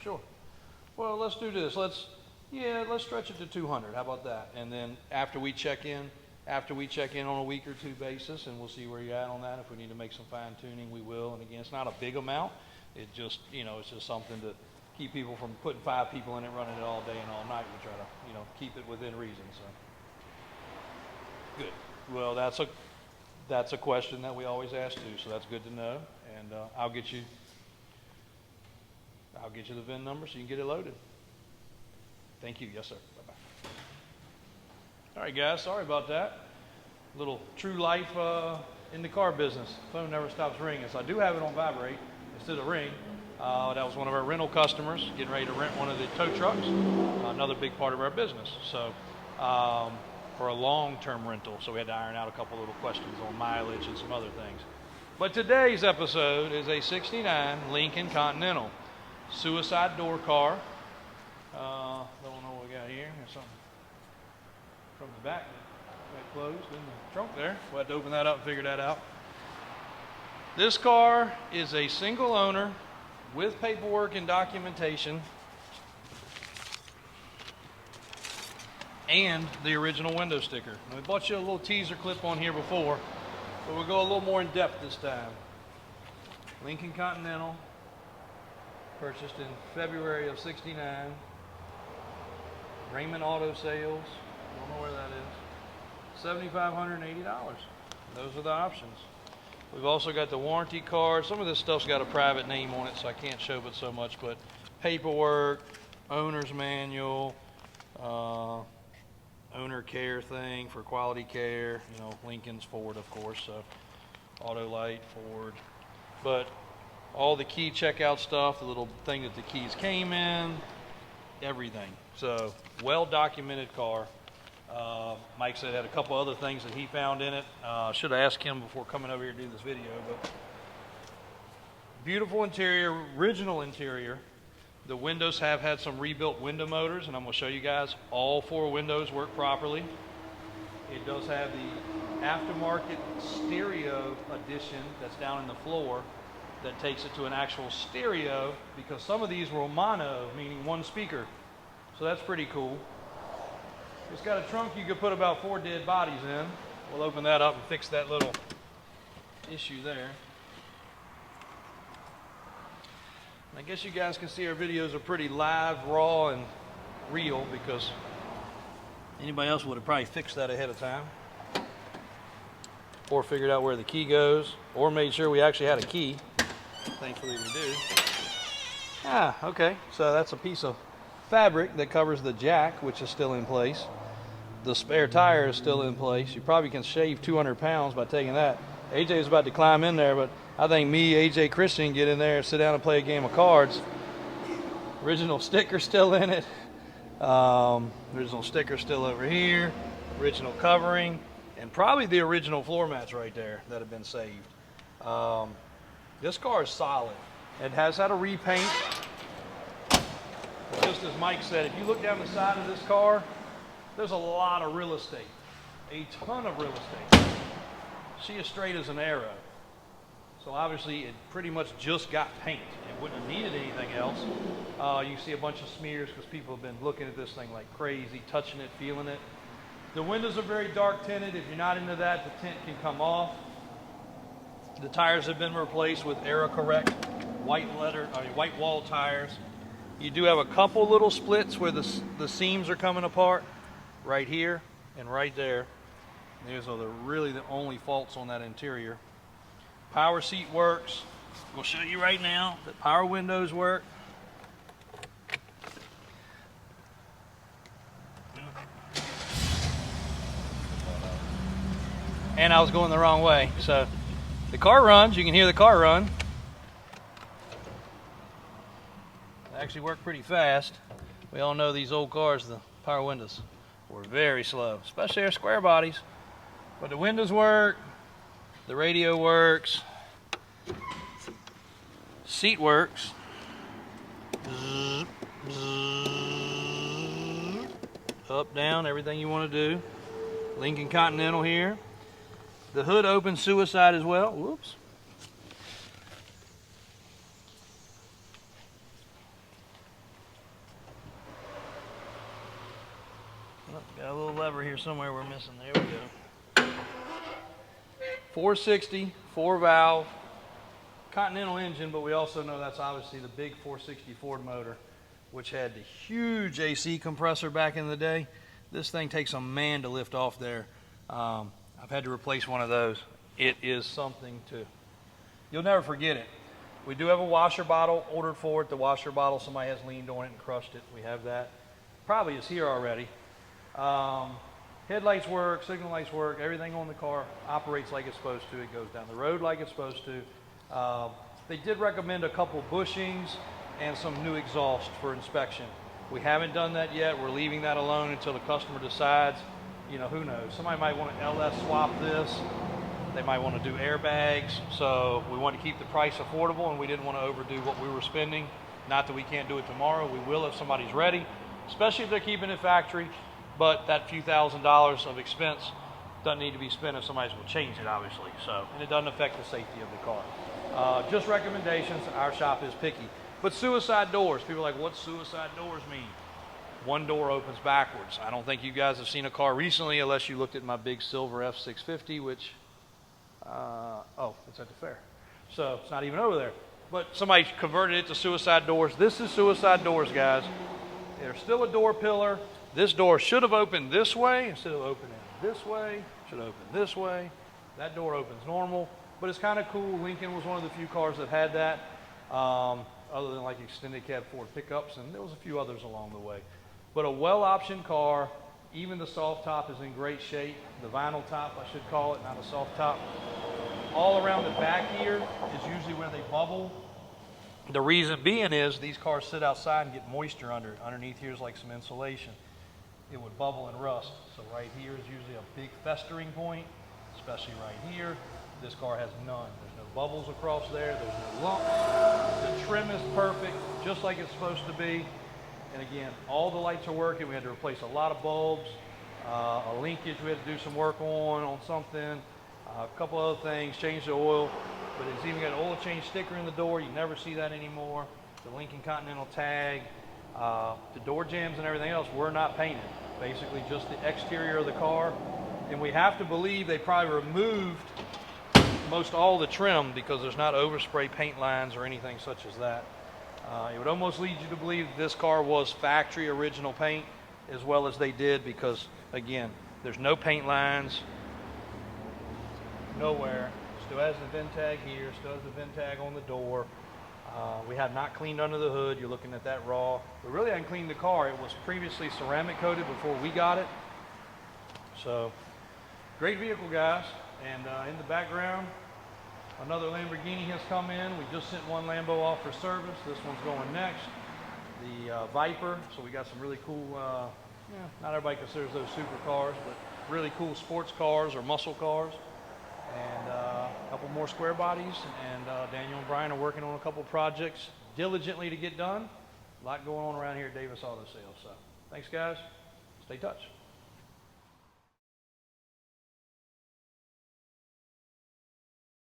Sure. Well, let's do this. Let's stretch it to 200. How about that? And then after we check in on a week or two basis, and we'll see where you're at on that. If we need to make some fine tuning, we will. And again, it's not a big amount. It just, it's just something to keep people from putting 5 people in it, running it all day and all night. We try to, keep it within reason. So good. Well, that's a question that we always ask too. So that's good to know. And I'll get you the VIN number so you can get it loaded. Thank you. Yes, sir. Bye-bye. All right, guys. Sorry about that. Little true life in the car business. Phone never stops ringing. So I do have it on vibrate instead of ring. That was one of our rental customers getting ready to rent one of the tow trucks. Another big part of our business. So for a long-term rental. So we had to iron out a couple little questions on mileage and some other things. But today's episode is a 69 Lincoln Continental Suicide Door car. Don't know what we got here. There's something from the back that closed in the trunk there. We'll have to open that up and figure that out. This car is a single owner with paperwork and documentation and the original window sticker. And we bought you a little teaser clip on here before, but we'll go a little more in depth this time. Lincoln Continental, purchased in February of '69. Raymond Auto Sales, don't know where that is. $7,580. Those are the options. We've also got the warranty card. Some of this stuff's got a private name on it, so I can't show it so much, but paperwork, owner's manual, owner care thing for quality care. Lincoln's Ford, of course, so Autolite, Ford. But all the key checkout stuff, the little thing that the keys came in, everything. So, well-documented car. Mike said had a couple other things that he found in it. Should have asked him before coming over here to do this video, but beautiful interior, original interior. The windows have had some rebuilt window motors, and I'm going to show you guys all 4 windows work properly. It does have the aftermarket stereo edition that's down in the floor that takes it to an actual stereo, because some of these were mono, meaning one speaker. So that's pretty cool. It's got a trunk you could put about 4 dead bodies in. We'll open that up and fix that little issue there. And I guess you guys can see our videos are pretty live, raw, and real, because anybody else would have probably fixed that ahead of time, or figured out where the key goes, or made sure we actually had a key. Thankfully we do. Okay, so that's a piece of fabric that covers the jack, which is still in place. The spare tire is still in place. You probably can shave 200 pounds by taking that. AJ was about to climb in there, but I think me, AJ, Christian get in there and sit down and play a game of cards. Original sticker still in it. Original sticker still over here. Original covering, and probably the original floor mats right there that have been saved. This car is solid. It has had a repaint. Just as Mike said, if you look down the side of this car, there's a lot of real estate. A ton of real estate. She is straight as an arrow. So obviously it pretty much just got paint. It wouldn't have needed anything else. You see a bunch of smears because people have been looking at this thing like crazy, touching it, feeling it. The windows are very dark tinted. If you're not into that, the tint can come off. The tires have been replaced with Era Correct white wall tires. You do have a couple little splits where the seams are coming apart, right here and right there. These are really the only faults on that interior. Power seat works. We'll show you right now that power windows work. And I was going the wrong way. So the car runs, you can hear the car run. They actually work pretty fast. We all know these old cars, the power windows were very slow, especially our square bodies. But the windows work, the radio works, seat works. Up, down, everything you want to do. Lincoln Continental here. The hood opens suicide as well. Whoops. Oh, got a little lever here somewhere we're missing. There we go. 460, 4-valve, Continental engine, but we also know that's obviously the big 460 Ford motor, which had the huge AC compressor back in the day. This thing takes a man to lift off there. I've had to replace one of those. It is something to, you'll never forget it. We do have a washer bottle ordered for it. The washer bottle, somebody has leaned on it and crushed it. We have that. Probably is here already. Headlights work, signal lights work, everything on the car operates like it's supposed to. It goes down the road like it's supposed to. They did recommend a couple bushings and some new exhaust for inspection. We haven't done that yet. We're leaving that alone until the customer decides. You know, who knows? Somebody might want to LS swap this. They might want to do airbags. So we want to keep the price affordable, and we didn't want to overdo what we were spending. Not that we can't do it tomorrow. We will if somebody's ready, especially if they're keeping it factory. But that few $1,000s of expense doesn't need to be spent if somebody's going to change it, obviously. So, and it doesn't affect the safety of the car. Just recommendations. Our shop is picky. But suicide doors. People are like, what's suicide doors mean? One door opens backwards. I don't think you guys have seen a car recently unless you looked at my big silver F650, which, oh, it's at the fair. So it's not even over there. But somebody converted it to suicide doors. This is suicide doors, guys. There's still a door pillar. This door should have opened this way instead of opening this way. Should open this way. That door opens normal, but it's kind of cool. Lincoln was one of the few cars that had that, other than like extended cab Ford pickups, and there was a few others along the way. But a well-optioned car. Even the soft top is in great shape. The vinyl top, I should call it, not a soft top. All around the back here is usually where they bubble. The reason being is these cars sit outside and get moisture underneath here is like some insulation. It would bubble and rust. So right here is usually a big festering point, especially right here. This car has none. There's no bubbles across there. There's no lumps. The trim is perfect, just like it's supposed to be. And again, all the lights are working. We had to replace a lot of bulbs. A linkage we had to do some work on something. A couple other things, change the oil. But it's even got an oil change sticker in the door. You never see that anymore. The Lincoln Continental tag. The door jambs and everything else were not painted. Basically just the exterior of the car. And we have to believe they probably removed most all the trim because there's not overspray paint lines or anything such as that. It would almost lead you to believe this car was factory original paint as well as they did because, again, there's no paint lines, nowhere. Still has the VIN tag here, still has the VIN tag on the door. We have not cleaned under the hood. You're looking at that raw. We really hadn't cleaned the car. It was previously ceramic coated before we got it. So, great vehicle, guys. And in the background, another Lamborghini has come in. We just sent one Lambo off for service. This one's going next. The Viper. So we got some really cool, not everybody considers those supercars, but really cool sports cars or muscle cars. And a couple more square bodies. And Daniel and Brian are working on a couple projects diligently to get done. A lot going on around here at Davis Auto Sales. So thanks, guys. Stay in touch.